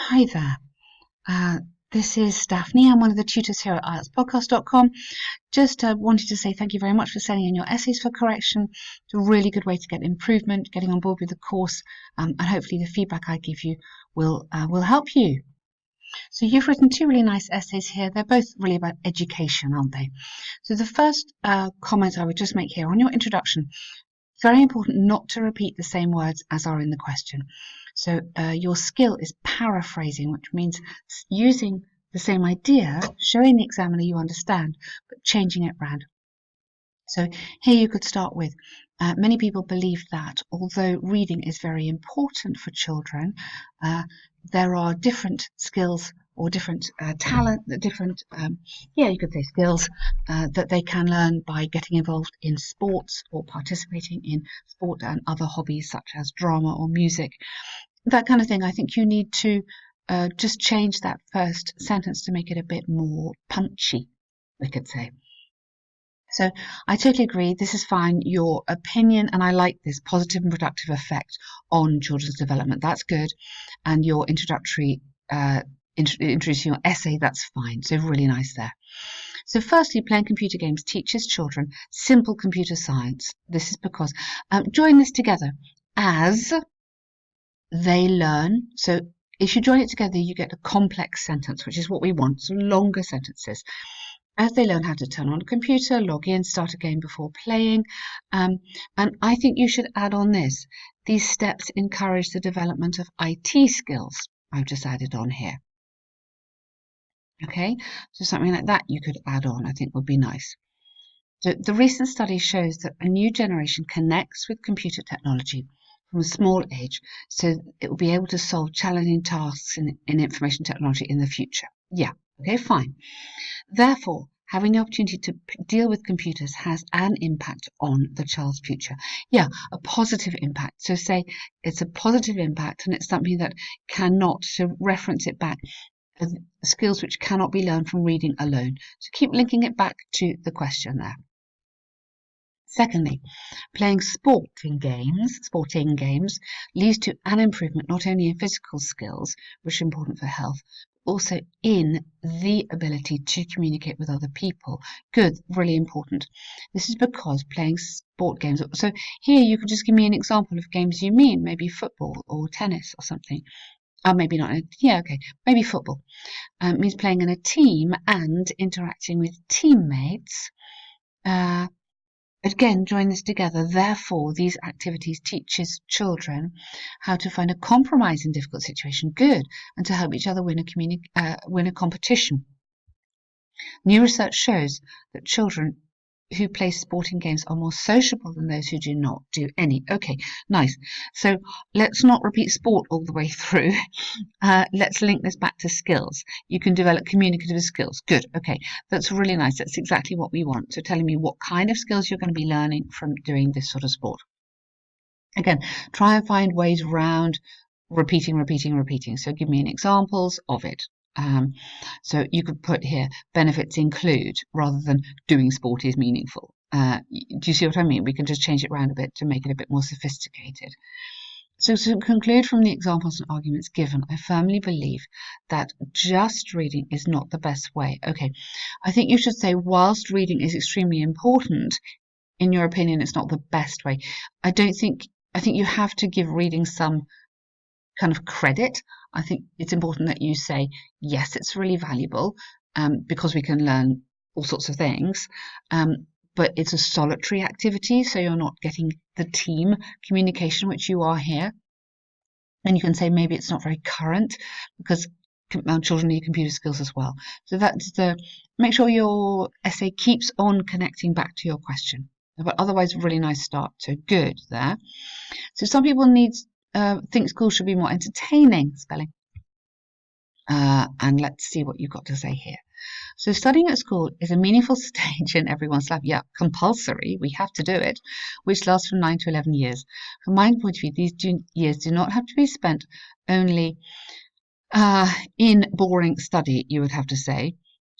Hi there. Uh, this is Daphne. I'm one of the tutors here at IELTSpodcast.com. Just wanted to say thank you very much for sending in your essays for correction. It's a really good way to get improvement, getting on board with the course, and hopefully the feedback I give you will help you. So you've written two really nice essays here. They're both really about education, aren't they? So the first comment I would just make here on your introduction, very important not to repeat the same words as are in the question. So your skill is paraphrasing, which means using the same idea, showing the examiner you understand, but changing it round. So here you could start with, many people believe that although reading is very important for children, there are different skills or different talent, different, you could say skills that they can learn by getting involved in sports or participating in sport and other hobbies such as drama or music. That kind of thing. I think you need to just change that first sentence to make it a bit more punchy, we could say. So I totally agree. This is fine. Your opinion, and I like this positive and productive effect on children's development. That's good. And your introductory, introducing your essay, that's fine. So really nice there. So firstly, playing computer games teaches children simple computer science. This is because, join this together as they learn. So if you join it together, you get a complex sentence, which is what we want, so longer sentences. As they learn how to turn on a computer, log in, start a game before playing. And I think you should add on this. These steps encourage the development of IT skills. I've just added on here. Okay, so something like that you could add on, I think would be nice. The recent study shows that a new generation connects with computer technology from a small age, so it will be able to solve challenging tasks in information technology in the future. Yeah, okay, fine. Therefore, having the opportunity to deal with computers has an impact on the child's future. Yeah, a positive impact. So say it's a positive impact and it's something that cannot, so reference it back as skills which cannot be learned from reading alone. So keep linking it back to the question there. Secondly, playing sporting games leads to an improvement not only in physical skills, which are important for health, but also in the ability to communicate with other people. Good, really important. This is because playing sport games, so here you could just give me an example of games you mean, maybe football or tennis or something. Oh, maybe not. Yeah, okay. Maybe football. Means playing in a team and interacting with teammates. Again, join this together. Therefore, these activities teaches children how to find a compromise in difficult situations. Good, and to help each other win a competition. New research shows that children who play sporting games are more sociable than those who do not do any. Okay, nice. So let's not repeat sport all the way through. Let's link this back to skills. You can develop communicative skills. Good. Okay, that's really nice. That's exactly what we want. So telling me what kind of skills you're going to be learning from doing this sort of sport. Again, try and find ways around repeating. So give me an examples of it. So you could put here benefits include rather than doing sport is meaningful. Do you see what I mean? We can just change it around a bit to make it a bit more sophisticated. So to conclude from the examples and arguments given, I firmly believe that just reading is not the best way. Okay, I think you should say whilst reading is extremely important, in your opinion, it's not the best way. I think you have to give reading some kind of credit. I think it's important that you say, yes, it's really valuable because we can learn all sorts of things, but it's a solitary activity, so you're not getting the team communication, which you are here. And you can say maybe it's not very current because children need computer skills as well. So that's make sure your essay keeps on connecting back to your question. But otherwise, really nice start. So good there. So some people think school should be more entertaining, spelling. And let's see what you've got to say here. So studying at school is a meaningful stage in everyone's life. Yeah, compulsory. We have to do it, which lasts from 9 to 11 years. From my point of view, these years do not have to be spent only in boring study, you would have to say,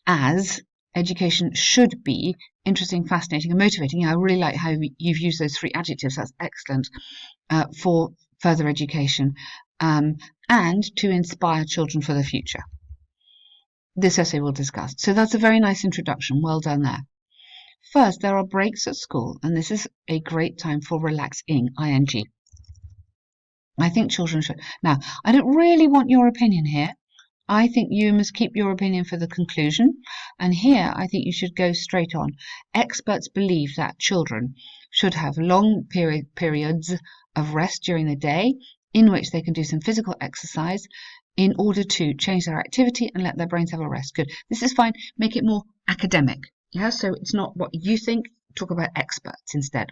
as education should be interesting, fascinating, and motivating. I really like how you've used those three adjectives. That's excellent for further education. and to inspire children for the future. This essay will discuss. So that's a very nice introduction. Well done there. First, there are breaks at school, and this is a great time for relaxing, ing. I think children should. Now, I don't really want your opinion here. I think you must keep your opinion for the conclusion. And here, I think you should go straight on. Experts believe that children should have long periods of rest during the day in which they can do some physical exercise in order to change their activity and let their brains have a rest. Good. This is fine. Make it more academic. Yeah, so it's not what you think. Talk about experts instead.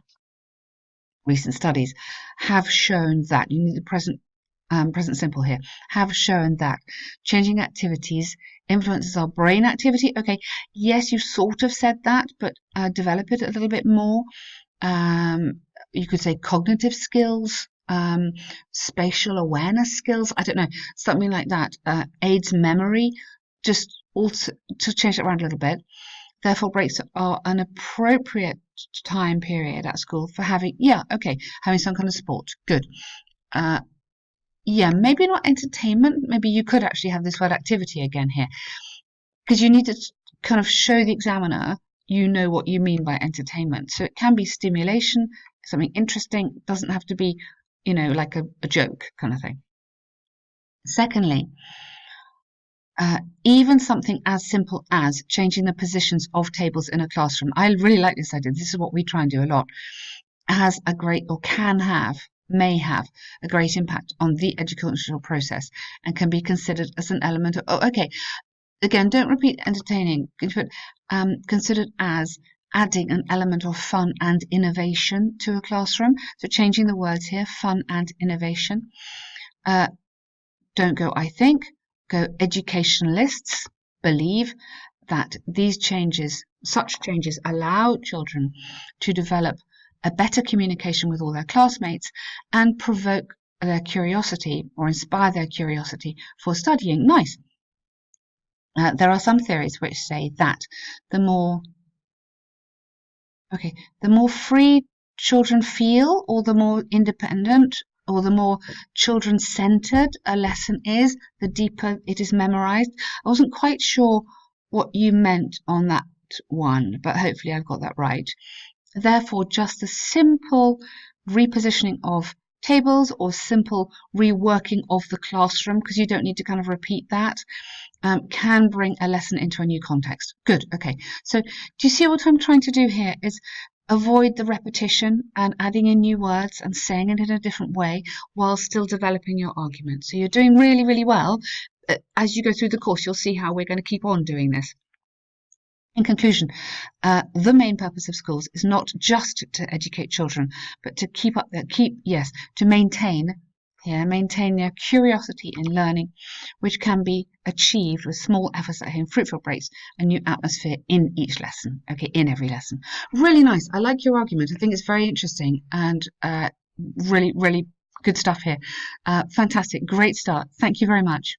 Recent studies have shown that, you need the present simple here, have shown that changing activities influences our brain activity. Okay, yes, you sort of said that, but develop it a little bit more. You could say cognitive skills, spatial awareness skills, I don't know, something like that, aids memory, just also to change it around a little bit. Therefore, breaks are an appropriate time period at school for having, having some kind of sport. Good. Yeah, maybe not entertainment. Maybe you could actually have this word activity again here, because you need to kind of show the examiner you know what you mean by entertainment. So it can be stimulation, something interesting. It doesn't have to be, like a joke kind of thing. Secondly, even something as simple as changing the positions of tables in a classroom. I really like this idea. This is what we try and do a lot. Has a great, or may have a great impact on the educational process and can be considered as an element of, again, don't repeat entertaining, but considered as adding an element of fun and innovation to a classroom. So changing the words here, fun and innovation. Don't go, I think, go educationalists believe that such changes allow children to develop a better communication with all their classmates and provoke their curiosity or inspire their curiosity for studying. Nice. There are some theories which say that the more free children feel, or the more independent, or the more children-centered a lesson is, the deeper it is memorized. I wasn't quite sure what you meant on that one, but hopefully I've got that right. Therefore, just a simple repositioning of tables or simple reworking of the classroom, because you don't need to kind of repeat that, can bring a lesson into a new context. Good. Okay. So do you see what I'm trying to do here is avoid the repetition and adding in new words and saying it in a different way while still developing your argument. So you're doing really, really well. As you go through the course, you'll see how we're going to keep on doing this. In conclusion, the main purpose of schools is not just to educate children, but to maintain their curiosity in learning, which can be achieved with small efforts at having fruitful breaks, a new atmosphere in each lesson. Okay, in every lesson. Really nice. I like your argument. I think it's very interesting and really, really good stuff here. Fantastic. Great start. Thank you very much.